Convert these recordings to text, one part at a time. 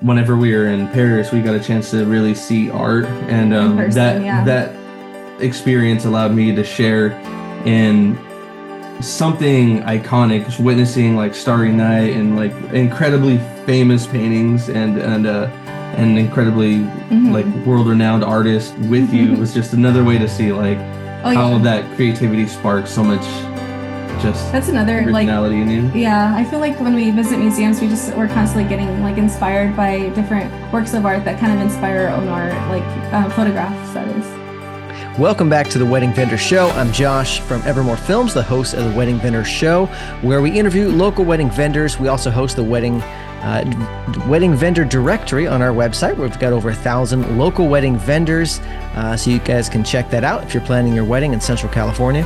whenever we were in Paris, we got a chance to really see art, and In person, yeah. that experience allowed me to share in something iconic, just witnessing like Starry Night and like incredibly famous paintings and incredibly like world-renowned artists with you was just another way to see like how that creativity sparks so much just that's another originality in you. Yeah, I feel like when we visit museums, we're constantly getting like inspired by different works of art that kind of inspire our own art, like photographs, that is. Welcome back to the Wedding Vendor Show. I'm Josh from Evermoore Films, the host of the Wedding Vendor Show, where we interview local wedding vendors. We also host the Wedding Vendor Directory on our website. We've got over 1,000 local wedding vendors, so you guys can check that out if you're planning your wedding in Central California.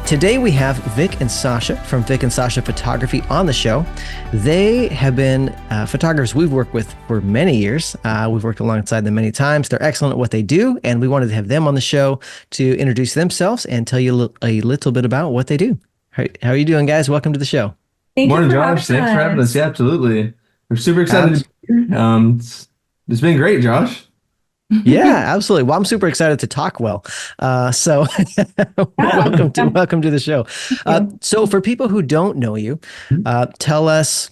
Today we have Vic and Sasha from Vic and Sasha Photography on the show. They have been photographers we've worked with for many years. We've worked alongside them many times. They're excellent at what they do, and we wanted to have them on the show to introduce themselves and tell you a little bit about what they do. How are you doing, guys? Welcome to the show. Morning, Josh. Thanks for having us. Yeah, absolutely. We're super excited to be here. It's been great, Josh. Yeah, absolutely. Well, I'm super excited to talk well. So welcome to the show. So for people who don't know you, tell us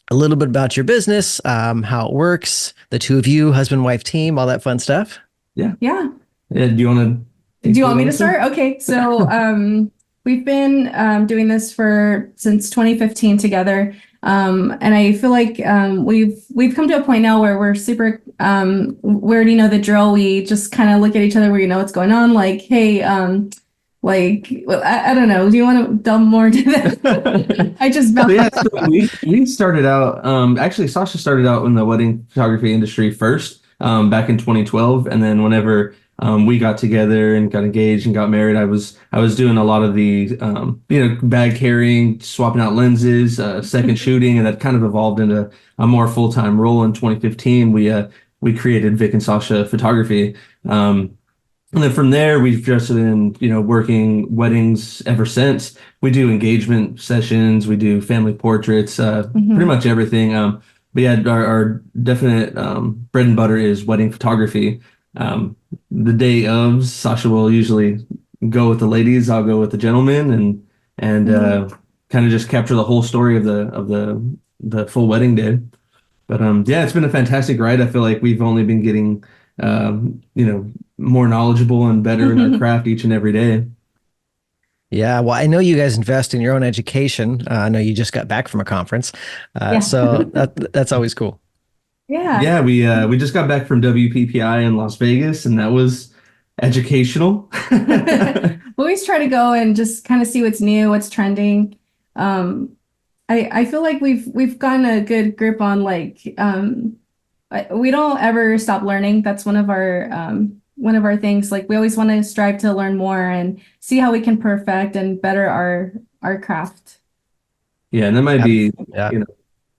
a little bit about your business, how it works, the two of you, husband, wife team, all that fun stuff. Yeah. Do you want me to start? Okay. So we've been doing this since 2015 together. And I feel like we've come to a point now where we're super we already know the drill. We just kind of look at each other where you know what's going on. Like, hey, I don't know. Do you want to delve more into that? I just so we started out. Actually, Sasha started out in the wedding photography industry first, back in 2012, and then whenever we got together and got engaged and got married, I was doing a lot of the bag carrying, swapping out lenses, second shooting, and that kind of evolved into a more full-time role. In 2015, we created Vic and Sasha Photography. And then from there, we've just been, working weddings ever since. We do engagement sessions, we do family portraits, pretty much everything. But yeah, our definite bread and butter is wedding photography. The day of, Sasha will usually go with the ladies, I'll go with the gentlemen, and kind of just capture the whole story of the full wedding day. But yeah, it's been a fantastic ride. I feel like we've only been getting more knowledgeable and better in our craft each and every day. Yeah, well, I know you guys invest in your own education. I know you just got back from a conference, so that's always cool. Yeah, we just got back from WPPI in Las Vegas, and that was educational. We always try to go and just kind of see what's new, what's trending. I feel like we've gotten a good grip on we don't ever stop learning. That's one of our things. Like, we always want to strive to learn more and see how we can perfect and better our craft. Yeah, and that might be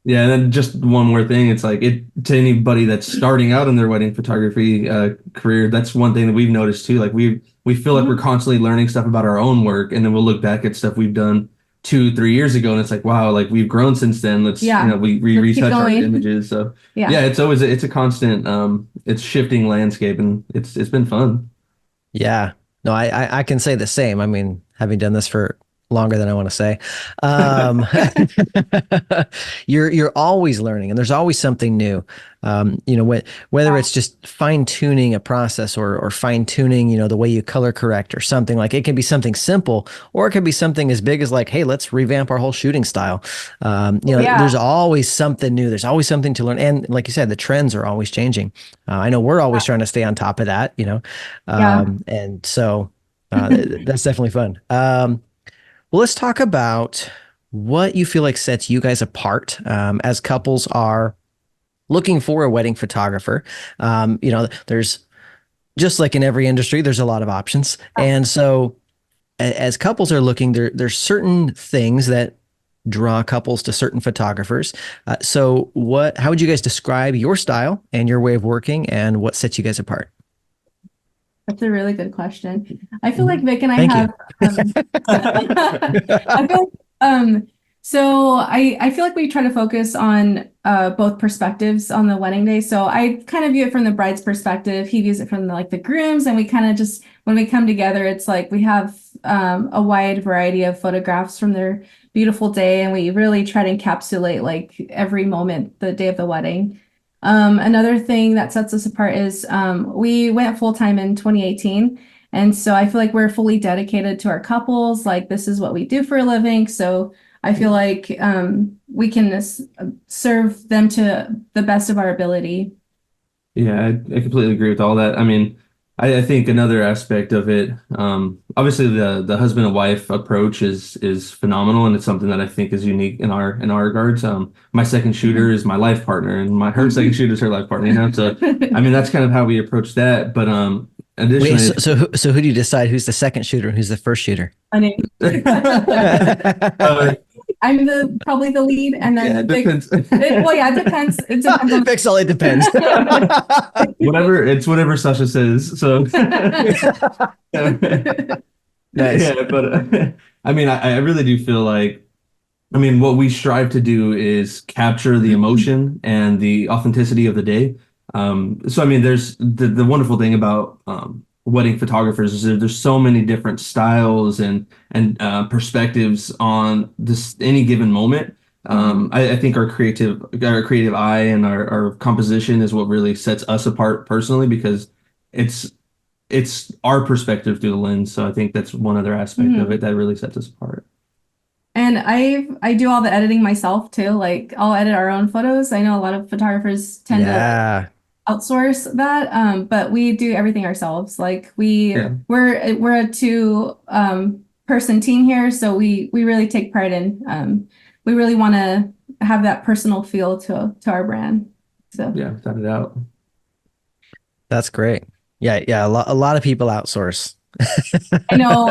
Yeah, and then just one more thing, it's like to anybody that's starting out in their wedding photography career, that's one thing that we've noticed too. Like we feel like we're constantly learning stuff about our own work, and then we'll look back at stuff we've done 2-3 years ago, and it's like, wow, like we've grown since then. Let's we retouch our images. So it's a constant it's shifting landscape, and it's been fun. Yeah, no, I can say the same. I mean, having done this for longer than I want to say. You're always learning, and there's always something new. Whether it's just fine tuning a process or fine tuning, the way you color correct or something. Like, it can be something simple, or it can be something as big as like, hey, let's revamp our whole shooting style. There's always something new. There's always something to learn. And like you said, the trends are always changing. I know we're always trying to stay on top of that, and so that's definitely fun. Well, let's talk about what you feel like sets you guys apart as couples are looking for a wedding photographer. There's, just like in every industry, there's a lot of options. And so as couples are looking, there's certain things that draw couples to certain photographers. So how would you guys describe your style and your way of working, and what sets you guys apart? That's a really good question. I feel like Vic and I have. I feel So I feel like we try to focus on both perspectives on the wedding day. So I kind of view it from the bride's perspective. He views it from the groom's, and we kind of just, when we come together, it's like we have a wide variety of photographs from their beautiful day, and we really try to encapsulate like every moment the day of the wedding. Another thing that sets us apart is we went full time in 2018. And so I feel like we're fully dedicated to our couples. Like this is what we do for a living. So I feel like we can serve them to the best of our ability. Yeah, I completely agree with all that. I mean, I think another aspect of it, obviously the husband and wife approach is phenomenal, and it's something that I think is unique in our regards. My second shooter is my life partner, and her second shooter is her life partner. You know, so I mean that's kind of how we approach that. But additionally, Wait, so who do you decide who's the second shooter and who's the first shooter? Funny. I'm probably the lead, and then yeah, it depends. well, yeah, it depends. It depends on Fix all it depends. whatever Sasha says. So Nice. yeah, but I mean, I really do feel like, I mean, what we strive to do is capture the emotion and the authenticity of the day. So I mean, there's the wonderful thing about wedding photographers is that there's so many different styles and perspectives on this any given moment. I think our creative eye and our composition is what really sets us apart personally, because it's our perspective through the lens. So I think that's one other aspect of it that really sets us apart. And I do all the editing myself too. Like I'll edit our own photos. I know a lot of photographers tend to outsource that, but we do everything ourselves. Like we're a two person team here, so we really take pride in we really want to have that personal feel to our brand. So yeah, without a doubt. That's great. Yeah. A lot of people outsource. I know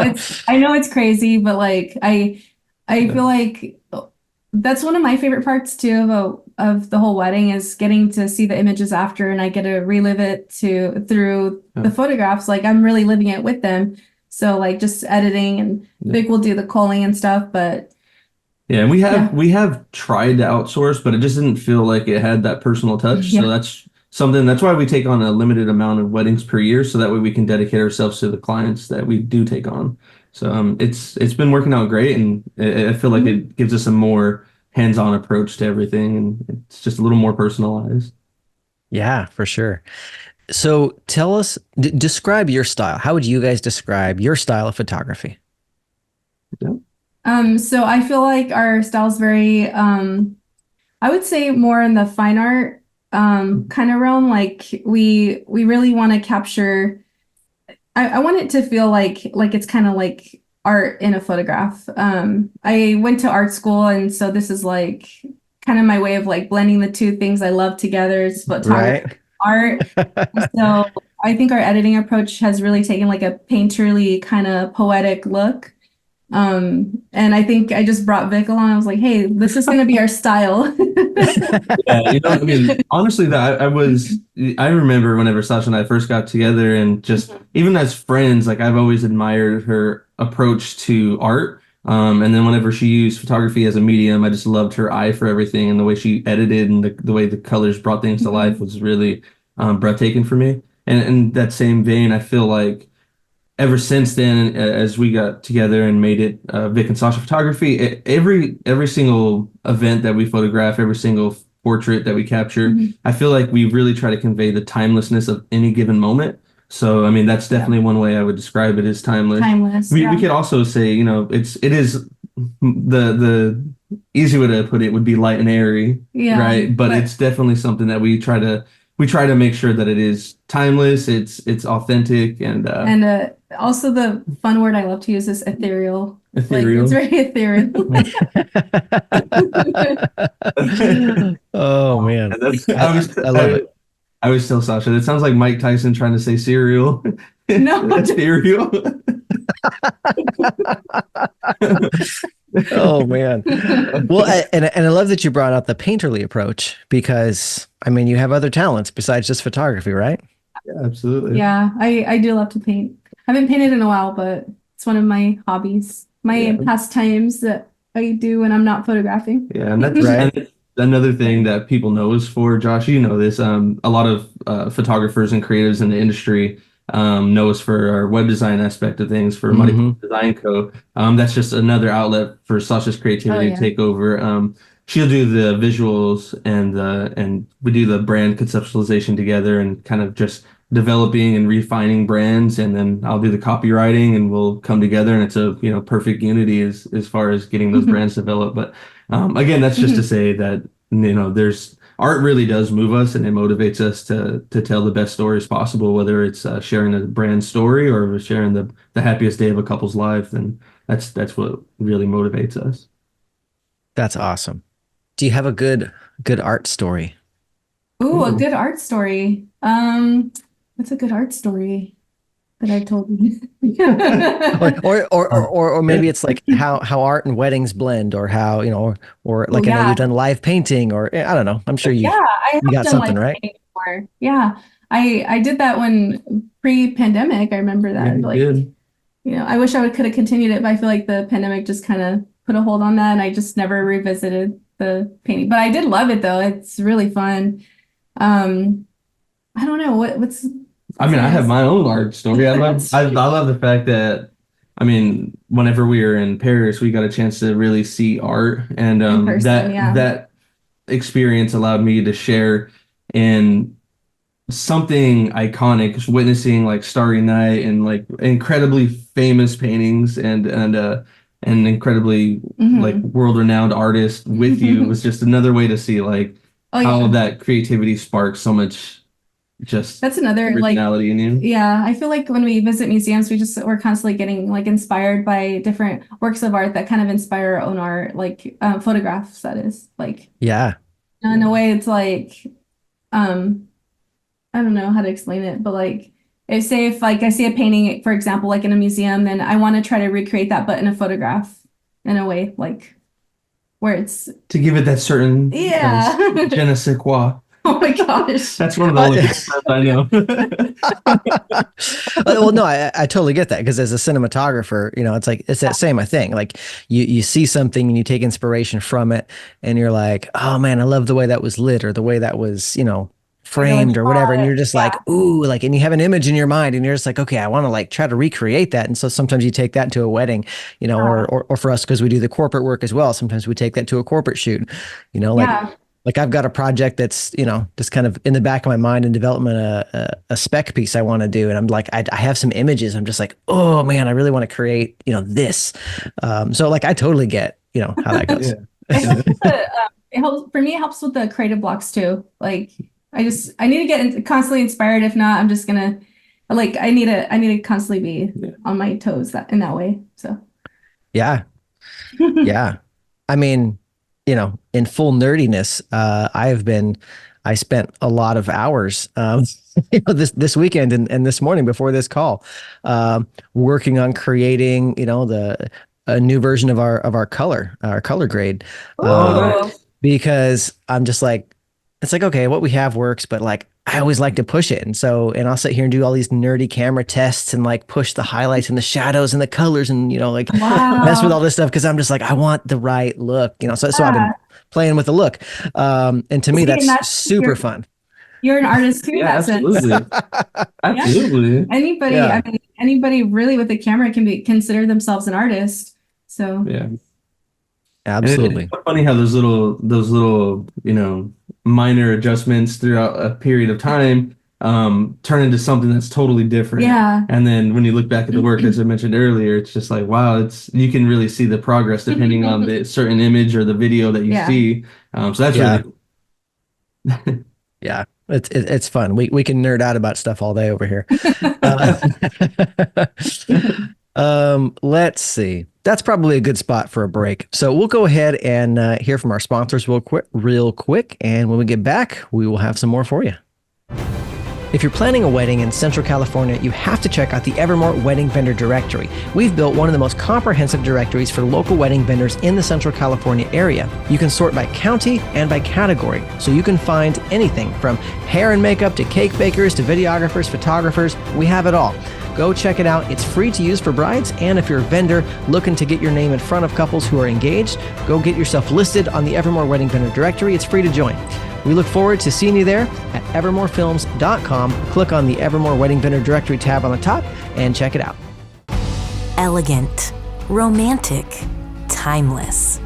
it's crazy, but like I feel like that's one of my favorite parts too of the whole wedding is getting to see the images after, and I get to relive it through the photographs. Like I'm really living it with them. So like just editing, and Vic will do the culling and stuff, but yeah, and we have tried to outsource, but it just didn't feel like it had that personal touch. Yeah. So that's why we take on a limited amount of weddings per year, so that way we can dedicate ourselves to the clients that we do take on. So it's been working out great, and I feel like it gives us a more hands-on approach to everything, and it's just a little more personalized. Yeah, for sure. So tell us, describe your style. How would you guys describe your style of photography? Yeah. So I feel like our style is very, I would say more in the fine art kind of realm. Like we really want to capture. I want it to feel like it's kind of like art in a photograph. I went to art school, and so this is like kind of my way of like blending the two things I love together. It's photography, art. So I think our editing approach has really taken like a painterly kind of poetic look. And I think I just brought Vic along. I was like, hey, this is going to be our style. Yeah, I mean, honestly, I remember whenever Sasha and I first got together, and just even as friends, like I've always admired her approach to art. And then whenever she used photography as a medium, I just loved her eye for everything, and the way she edited and the way the colors brought things to life was really breathtaking for me. And in that same vein, I feel like ever since then, as we got together and made it Vic and Sasha Photography, every single event that we photograph, every single portrait that we capture, I feel like we really try to convey the timelessness of any given moment. So, I mean, that's definitely one way I would describe it, as timeless. Timeless. We could also say, it is the easy way to put it would be light and airy, right? But it's definitely something that we try to make sure that it is timeless, it's authentic, and also the fun word I love to use is ethereal. Ethereal. Like, it's very ethereal. Oh man, I love it. I always tell Sasha that sounds like Mike Tyson trying to say cereal. No. Ethereal. Oh man. Well, I love that you brought up the painterly approach, because I mean you have other talents besides just photography, right? Yeah, absolutely. Yeah, I do love to paint. I haven't painted in a while, but it's one of my hobbies, my pastimes that I do when I'm not photographing. Yeah, and that's Right. and another thing that people know us for, Josh. You know this. A lot of photographers and creatives in the industry know us for our web design aspect of things, for Muddy Hmm. Design Co. That's just another outlet for Sasha's Oh creativity to yeah. take over. She'll do the visuals and we do the brand conceptualization together and kind of just developing and refining brands, and then I'll do the copywriting and we'll come together, and it's a perfect unity as far as getting those brands developed. But again, that's just to say that there's art really does move us, and it motivates us to tell the best stories possible, whether it's sharing a brand story or sharing the happiest day of a couple's life. Then that's what really motivates us. That's awesome. Do you have a good art story? Ooh, a Ooh. good art story. What's a good art story that I've told you? Or maybe Yeah. it's like how art and weddings blend, or how, or Oh like I know yeah. you've done live painting, or I don't know. I'm sure Yeah, I you have got done something, live right? painting before. Yeah. I did that when pre-pandemic. I remember Yeah, that. you Like, did. I wish I would could have continued it, but I feel like the pandemic just kind of put a hold on that, and I just never revisited the painting. But I did love it though. It's really fun. Um, I don't know I mean, I have yours? my own art story. I love the fact that, I mean, whenever we were in Paris, we got a chance to really see art, and In person, yeah. that experience allowed me to share in something iconic, just witnessing like Starry Night and like incredibly famous paintings and incredibly like Hmm. world-renowned artists with you was just another way to see like Oh how yeah. that creativity sparks so much just That's another like originality in you. yeah, I feel like when we visit museums, we're constantly getting like inspired by different works of art that kind of inspire our own art, like photographs, that is. Like Yeah. in a way it's like um I don't know how to explain it, but like if like I see a painting, for example, like in a museum, then I want to try to recreate that but in a photograph in a way, like where it's To give it that certain yeah. je ne sais quoi. Oh my gosh. That's one of the only good terms I know. Well, no, I totally get that, because as a cinematographer, it's like it's that same thing. Like you see something and you take inspiration from it, and you're like, oh man, I love the way that was lit, or the way that was, Like a framed or whatever. And shot. you're just Yeah. like, ooh, like, and you have an image in your mind, and you're just like, okay, I want to like try to recreate that. And so sometimes you take that to a wedding, or for us, because we do the corporate work as well. Sometimes we take that to a corporate shoot, like. Yeah. Like I've got a project that's, just kind of in the back of my mind in development, a spec piece I want to do. And I'm like, I have some images. I'm just like, oh man, I really want to create, this. So like, I totally get, how that goes. It helps it helps for me. It helps with the creative blocks too. Like I need to get constantly inspired. If not, I'm just gonna like I need to constantly be on my toes in that way. So Yeah. Yeah. I mean, in full nerdiness, I spent a lot of hours, this weekend and this morning before this call, working on creating, a new version of our color grade. Ooh. Because I'm just like, it's like, okay, what we have works, but like, I always like to push it. And I'll sit here and do all these nerdy camera tests and like push the highlights and the shadows and the colors and, like mess with all Wow. this stuff. Cause I'm just like, I want the right look, so I've been Yeah. playing with the look. And to me, See, and that's that's super fun. you're an artist too in Yeah, that sense. absolutely. Yeah. Absolutely. Anybody, Yeah, I mean, anybody really with a camera can be consider themselves an artist. So Yeah. And it's absolutely. so funny how those little, minor adjustments throughout a period of time turn into something that's totally different. yeah. And then when you look back at the work, as I mentioned earlier, it's just like, wow, you can really see the progress depending on the certain image or the video that you Yeah. see. So that's Yeah. really cool. Yeah. It's fun. We can nerd out about stuff all day over here. Uh, let's see. That's probably a good spot for a break. So we'll go ahead and hear from our sponsors real quick. And when we get back, we will have some more for you. If you're planning a wedding in Central California, you have to check out the Evermoore Wedding Vendor Directory. We've built one of the most comprehensive directories for local wedding vendors in the Central California area. You can sort by county and by category, so you can find anything from hair and makeup to cake bakers to videographers, photographers. We have it all. Go check it out. It's free to use for brides, and if you're a vendor looking to get your name in front of couples who are engaged, go get yourself listed on the Evermoore Wedding Vendor Directory. It's free to join. We look forward to seeing you there at evermoorefilms.com. Click on the Evermoore Wedding Vendor Directory tab on the top and check it out. Elegant, romantic, timeless.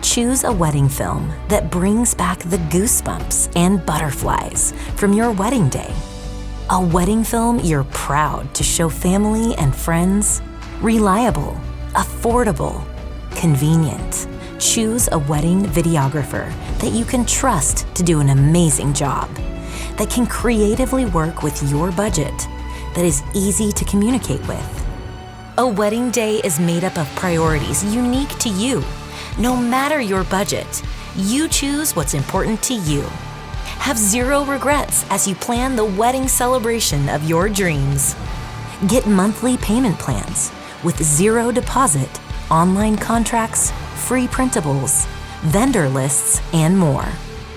Choose a wedding film that brings back the goosebumps and butterflies from your wedding day. A wedding film you're proud to show family and friends. Reliable, affordable, convenient. Choose a wedding videographer that you can trust to do an amazing job, that can creatively work with your budget, that is easy to communicate with. A wedding day is made up of priorities unique to you. No matter your budget, you choose what's important to you. Have zero regrets as you plan the wedding celebration of your dreams. Get monthly payment plans with zero deposit, online contracts, free printables, vendor lists, and more.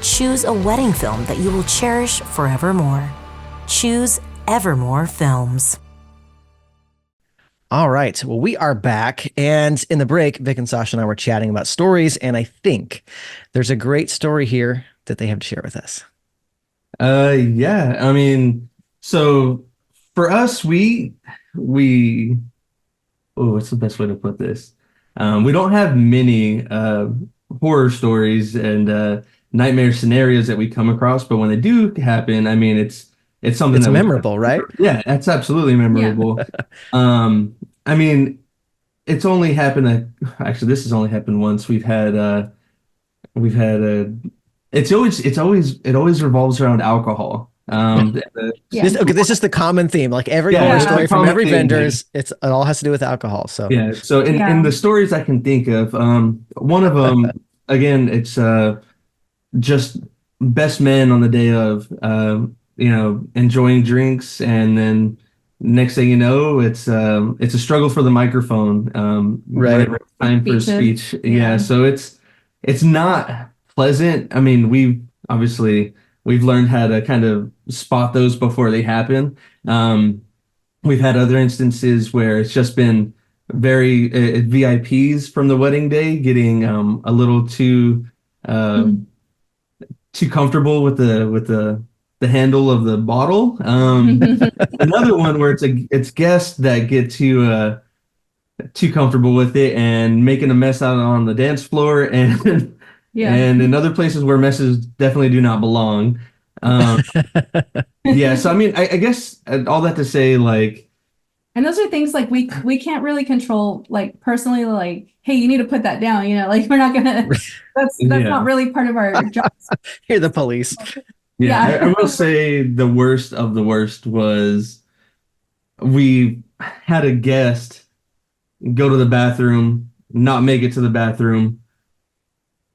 Choose a wedding film that you will cherish forevermore. Choose Evermoore Films. All right. Well, we are back. And in the break, Vic and Sasha and I were chatting about stories. And I think there's a great story here that they have to share with us. Yeah. I mean, so for us, what's the best way to put this? We don't have many horror stories and nightmare scenarios that we come across, but when they do happen, I mean, it's something It's that memorable, right? Yeah, that's absolutely memorable. I mean, it's only happened. Actually, this has only happened once. It always revolves around alcohol. This is the common theme. Like every horror story from every vendor it all has to do with alcohol. So yeah. So in the stories I can think of, one of them again, it's just best men on the day of enjoying drinks, and then next thing you know, it's a struggle for the microphone. Right. Whenever it's time for a speech. Yeah. So it's not pleasant. I mean, we've learned how to kind of spot those before they happen. We've had other instances where it's just been very VIPs from the wedding day getting a little too comfortable with the handle of the bottle. Another one where it's guests that get too comfortable with it and making a mess out on the dance floor, and and in other places where messes definitely do not belong. Yeah, so I mean, I guess all that to say, like, and those are things like we can't really control, like personally, like, hey, you need to put that down, like we're not gonna that's not really part of our job. You're the police. Yeah. I will say the worst of the worst was we had a guest go to the bathroom, not make it to the bathroom,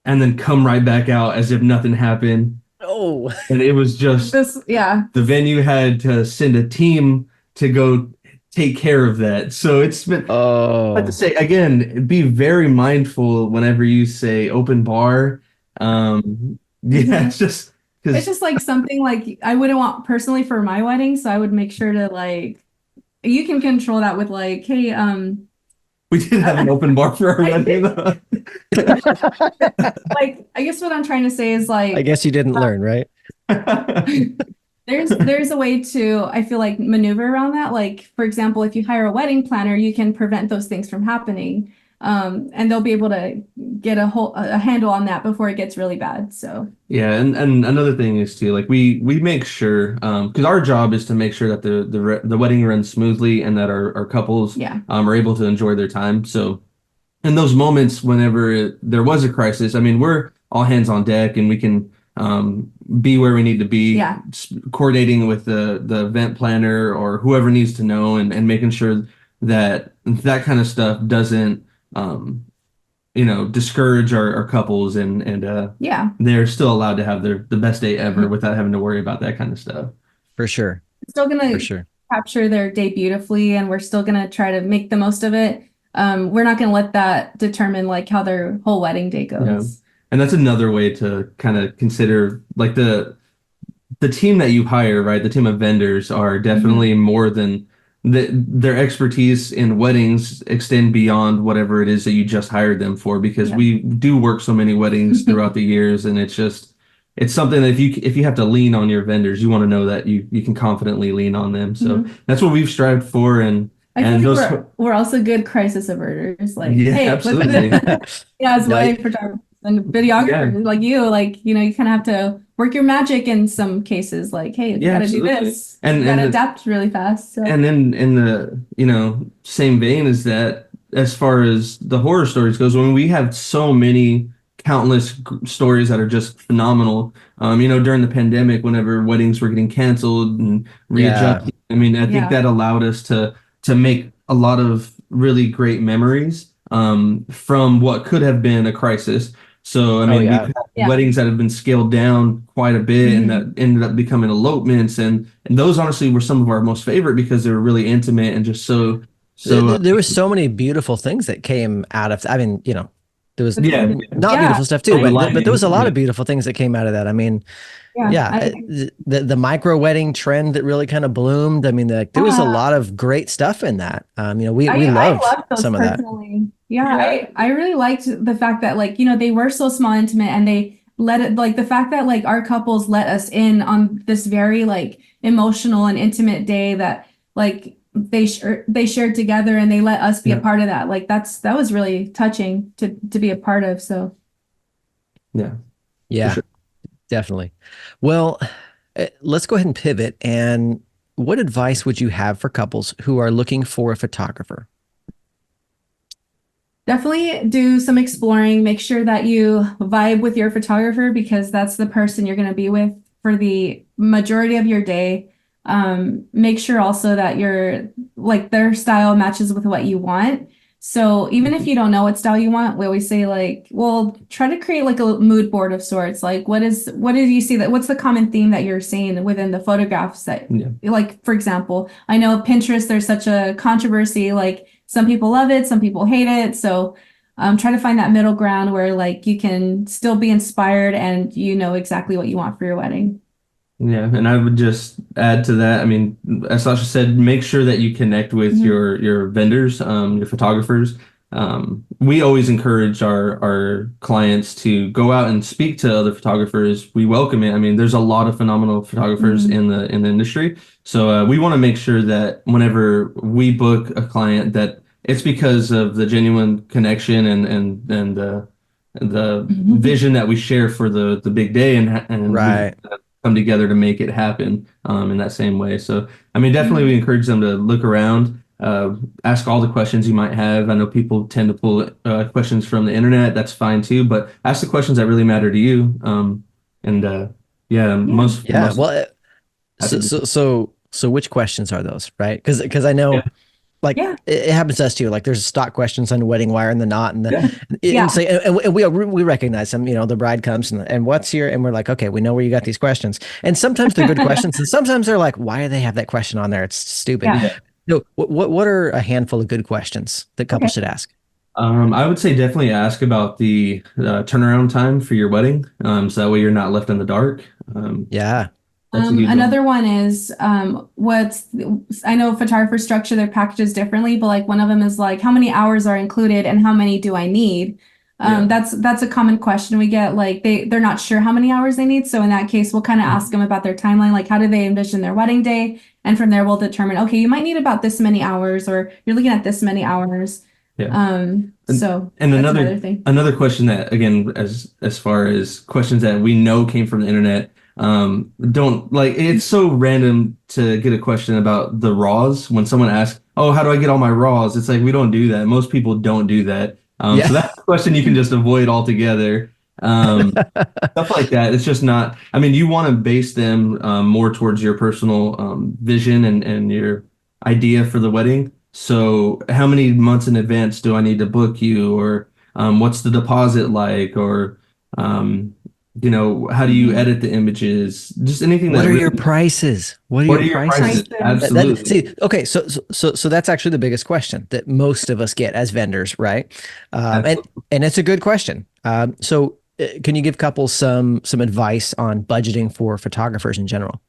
and then come right back out as if nothing happened. Oh. And it was just the venue had to send a team to go take care of that. So it's been I have to say, again, be very mindful whenever you say open bar. It's just like something like I wouldn't want personally for my wedding, so I would make sure to, like, you can control that with, like, hey, we did have an open bar for our wedding. Like, I guess what I'm trying to say is, like, I guess you didn't learn, right? There's a way to, I feel like, maneuver around that. Like, for example, if you hire a wedding planner, you can prevent those things from happening. And they'll be able to get a handle on that before it gets really bad. So yeah, and another thing is too, like we make sure, because our job is to make sure that the wedding runs smoothly and that our couples are able to enjoy their time. So in those moments, whenever there was a crisis, I mean, we're all hands on deck, and we can be where we need to be, coordinating with the event planner or whoever needs to know, and making sure that kind of stuff doesn't discourage our couples, and they're still allowed to have the best day ever without having to worry about that kind of stuff. For sure. Still For gonna sure. capture their day beautifully, and we're still gonna try to make the most of it. We're not gonna let that determine like how their whole wedding day Yeah. goes. And that's another way to kind of consider like the team that you hire, right? The team of vendors are definitely more than their expertise in weddings extend beyond whatever it is that you just hired them for, because Yeah. we do work so many weddings throughout the years, and it's something that if you have to lean on your vendors, you want to know that you can confidently lean on them. So that's what we've strived for, and I feel and like those we're also good crisis averters. Like, yeah, hey, absolutely. yeah, as No, wedding photographers and videographers like you kind of have to work your magic in some cases. Like, hey, you Yeah, gotta do absolutely. this. You gotta adapt really fast. So And in the same vein as that, as far as the horror stories goes, when we have so many countless stories that are just phenomenal. During the pandemic, whenever weddings were getting canceled and yeah. readjusted, I mean, I think Yeah. that allowed us to make a lot of really great memories from what could have been a crisis. So, I Oh, mean, we've yeah. had Yeah. weddings that have been scaled down quite a bit, and that ended up becoming elopements, and those honestly were some of our most favorite because they were really intimate and just so There was so many beautiful things that came out of, I mean, there was yeah, not Yeah. beautiful stuff too, the but there was a lighting, lot yeah. of beautiful things that came out of that. I mean, yeah. the micro wedding trend that really kind of bloomed. I mean, there was a lot of great stuff in that. We I loved love those some of that. personally. Yeah, I really liked the fact that like, they were so small, intimate, and they let it like the fact that like our couples let us in on this very like emotional and intimate day that like they shared together, and they let us be a Yeah. part of that. Like that was really touching to be a part of. So Yeah. Yeah, sure. definitely. Well, let's go ahead and pivot. And what advice would you have for couples who are looking for a photographer? definitely do some exploring. Make sure that you vibe with your photographer, because that's the person you're going to be with for the majority of your day. Make sure also that their style matches with what you want. So even if you don't know what style you want, we always say like, well, try to create like a mood board of sorts. Like what did you see what's the common theme that you're seeing within the photographs that like, for example, I know Pinterest, there's such a controversy, like some people love it, some people hate it. So try to find that middle ground where like you can still be inspired and you know exactly what you want for your wedding. Yeah, and I would just add to that. I mean, as Sasha said, make sure that you connect with your vendors, your photographers. We always encourage our clients to go out and speak to other photographers. We welcome it. I mean, there's a lot of phenomenal photographers in the industry, so we want to make sure that whenever we book a client, that it's because of the genuine connection and the vision that we share for the big day, and Right. we come together to make it happen in that same way. So, I mean, definitely we encourage them to look around, ask all the questions you might have. I know people tend to pull questions from the internet. That's fine too, but ask the questions that really matter to you. Most Well, happy to- so which questions are those, right? Because I know, Yeah. like, it happens to us too. Like, there's stock questions on Wedding Wire and the knot and Yeah. and we recognize them. The bride comes and what's your, and we're like, okay, we know where you got these questions, and sometimes they're good questions, and sometimes they're like, why do they have that question on there? It's stupid. Yeah. No, what are a handful of good questions that couples should ask? I would say definitely ask about the turnaround time for your wedding, so that way you're not left in the dark. Yeah. That's a huge Another one is I know photographers structure their packages differently, but like one of them is like, how many hours are included and how many do I need? That's a common question we get. Like they're not sure how many hours they need. So in that case, we'll kind of ask them about their timeline, like how do they envision their wedding day? And from there, we'll determine, okay, you might need about this many hours, or you're looking at this many hours. So And that's another thing. another question that, again, as far as questions that we know came from the internet, don't like, it's so random to get a question about the raws when someone asks, oh, how do I get all my raws? It's like, we don't do that. Most people don't do that. So that's a question you can just avoid altogether. Stuff like that. It's just not, I mean, you want to base them more towards your personal vision and your idea for the wedding. So how many months in advance do I need to book you? Or what's the deposit like? Or how do you edit the images? Just anything What that are really, your prices? What are your prices? Absolutely. See, okay, so that's actually the biggest question that most of us get as vendors, right? And it's a good question. So can you give couples some advice on budgeting for photographers in general?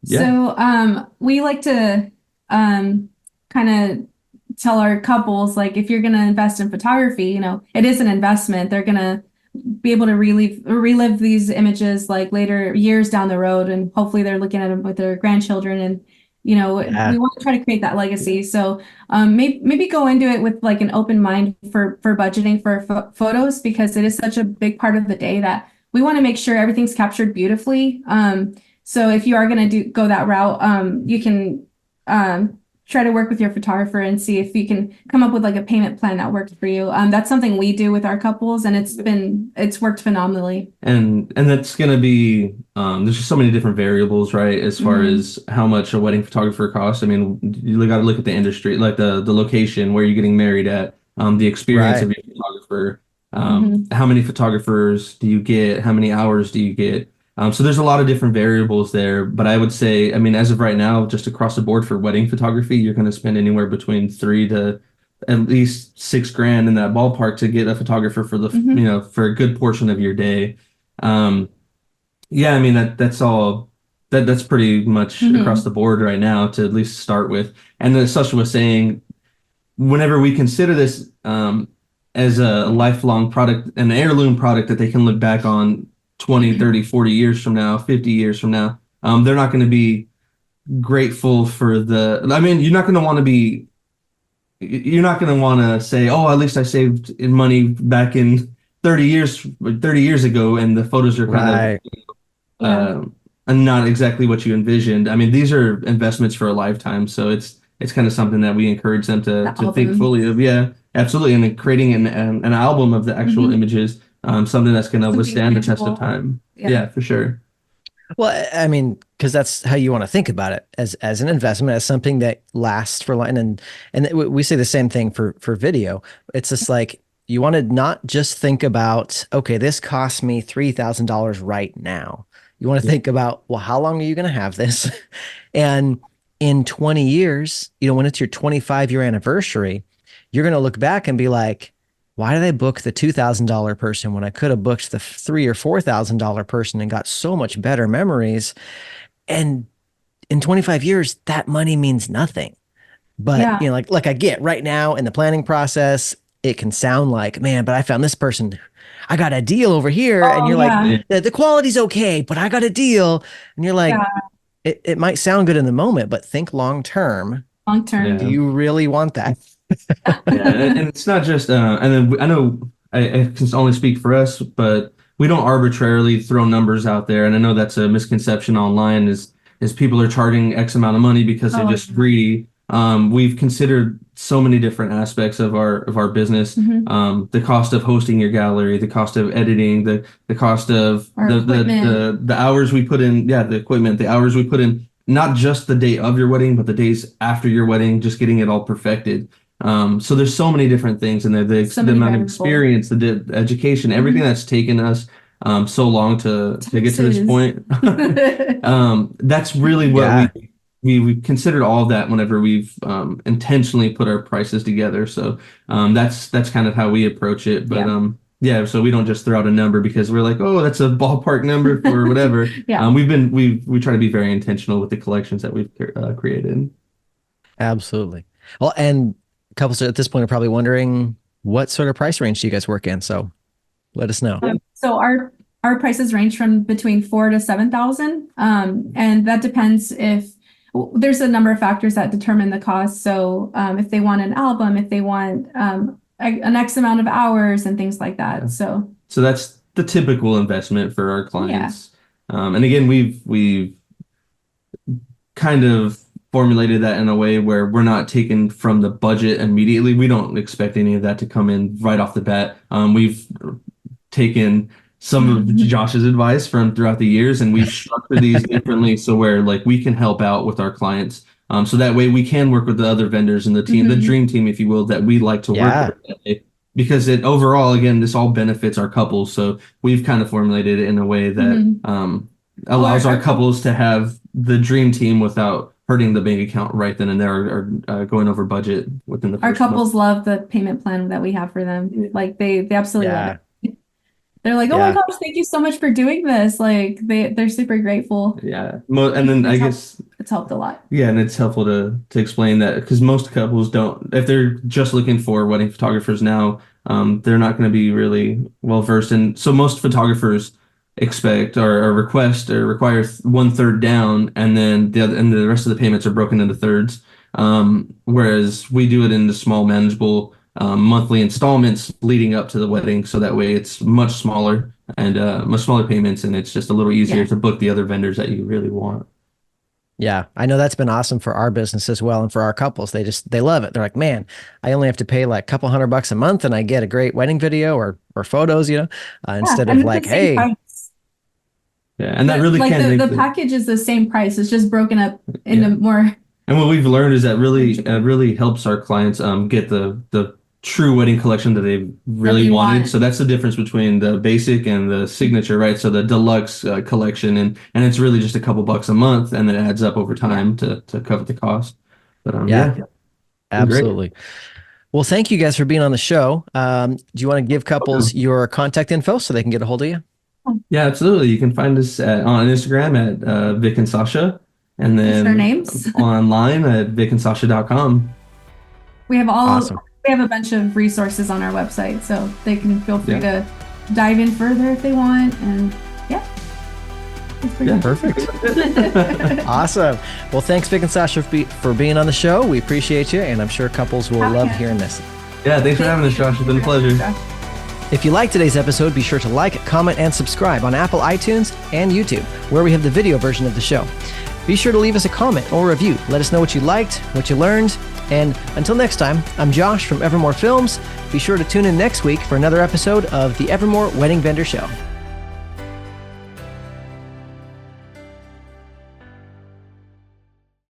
Yeah. So we like to kind of tell our couples, like, if you're going to invest in photography, it is an investment. They're going to be able to relive these images like later years down the road, and hopefully they're looking at them with their grandchildren, and we want to try to create that legacy. So maybe go into it with like an open mind for budgeting for photos, because it is such a big part of the day that we want to make sure everything's captured beautifully. So if you are going to go that route, you can try to work with your photographer and see if you can come up with like a payment plan that works for you. That's something we do with our couples, and it's worked phenomenally. And that's going to be, there's just so many different variables, right? As far as how much a wedding photographer costs. I mean, you got to look at the industry, like the location where you're getting married at, the experience of your photographer, how many photographers do you get? How many hours do you get? So there's a lot of different variables there, but I would say, I mean, as of right now, just across the board for wedding photography, you're going to spend anywhere between $3,000 to at least $6,000 in that ballpark to get a photographer for the, for a good portion of your day. Yeah, I mean, that's all, that's pretty much across the board right now to at least start with. And as Sasha was saying, whenever we consider this as a lifelong product, an heirloom product that they can look back on 20, 30, 40 years from now, 50 years from now, they're not going to be grateful for I mean, you're not going to want to say, oh, at least I saved money back in 30 years ago, and the photos are kind of not exactly what you envisioned. I mean, these are investments for a lifetime, so it's kind of something that we encourage them to think fully of. Yeah, absolutely. And then creating an album of the actual images, something that's going to withstand the test of time. Yeah, for sure. Well, I mean, because that's how you want to think about it, as an investment, as something that lasts for life. And we say the same thing for video. It's just like, you want to not just think about, okay, this costs me $3,000 right now. You want to think about, well, how long are you going to have this? And in 20 years, when it's your 25-year anniversary, you're going to look back and be like, why did I book the $2,000 person when I could have booked the $3,000 or $4,000 person and got so much better memories? And in 25 years, that money means nothing. But like I get right now in the planning process, it can sound like, man, but I found this person. I got a deal over here. And you're like, the quality's okay, but I got a deal. And you're like, it might sound good in the moment, but think long term. Long term. Do you really want that? And it's not just, and then I know I can only speak for us, but we don't arbitrarily throw numbers out there. And I know that's a misconception online is people are charging X amount of money because they're just greedy. We've considered so many different aspects of our business. The cost of hosting your gallery, the cost of editing, the cost of the hours we put in, the equipment, the hours we put in, not just the day of your wedding, but the days after your wedding, just getting it all perfected. So there's so many different things in there. The amount of experience, the education, everything that's taken us so long to get to this point. That's really what we considered all of that whenever we've intentionally put our prices together. So that's kind of how we approach it. But so we don't just throw out a number because we're like, oh, that's a ballpark number for whatever. We try to be very intentional with the collections that we've created. Absolutely. Well, and couples at this point are probably wondering, what sort of price range do you guys work in? So let us know. So our prices range from between $4,000 to $7,000. And that depends there's a number of factors that determine the cost. So if they want an album, if they want an X amount of hours and things like that. So that's the typical investment for our clients. And again, we've kind of formulated that in a way where we're not taking from the budget immediately. We don't expect any of that to come in right off the bat. We've taken some of Josh's advice from throughout the years, and we've structured these differently so where like we can help out with our clients. So that way we can work with the other vendors in the team, the dream team, if you will, that we like to work with. because it overall, again, this all benefits our couples. So we've kind of formulated it in a way that allows our couples to have the dream team without hurting the bank account right then and there, or going over budget within the first Our couples month. love the payment plan that we have for them. Like they absolutely love it. They're like, oh my gosh, thank you so much for doing this. Like they're super grateful. Yeah. And then I guess it's helped a lot. Yeah, and it's helpful to explain that, because most couples don't, if they're just looking for wedding photographers now, they're not going to be really well versed in. So most photographers expect or request or require 1/3 down, and then the rest of the payments are broken into thirds. Whereas we do it in the small, manageable monthly installments leading up to the wedding, so that way it's much smaller and much smaller payments, and it's just a little easier to book the other vendors that you really want. Yeah, I know that's been awesome for our business as well, and for our couples. They love it. They're like, man, I only have to pay like a couple $100 a month, and I get a great wedding video or photos, instead of like, hey. Yeah, and that really like the package is the same price. It's just broken up into more. And what we've learned is that really helps our clients get the true wedding collection that they really wanted. So that's the difference between the basic and the signature, right? So the deluxe collection, and it's really just a couple bucks a month, and it adds up over time to cover the cost. But absolutely. Well, thank you guys for being on the show. Do you want to give couples your contact info so they can get a hold of you? Yeah, absolutely. You can find us on Instagram at Vic and Sasha, and then our names online at vicandsasha.com. We have we have a bunch of resources on our website, so they can feel free to dive in further if they want. And perfect. Awesome. Well, thanks, Vic and Sasha, for being on the show. We appreciate you, and I'm sure couples will love hearing this. Yeah, thanks for having us, Josh. It's been a pleasure. If you like today's episode, be sure to like, comment, and subscribe on Apple iTunes and YouTube, where we have the video version of the show. Be sure to leave us a comment or review. Let us know what you liked, what you learned. And until next time, I'm Josh from Evermoore Films. Be sure to tune in next week for another episode of the Evermoore Wedding Vendor Show.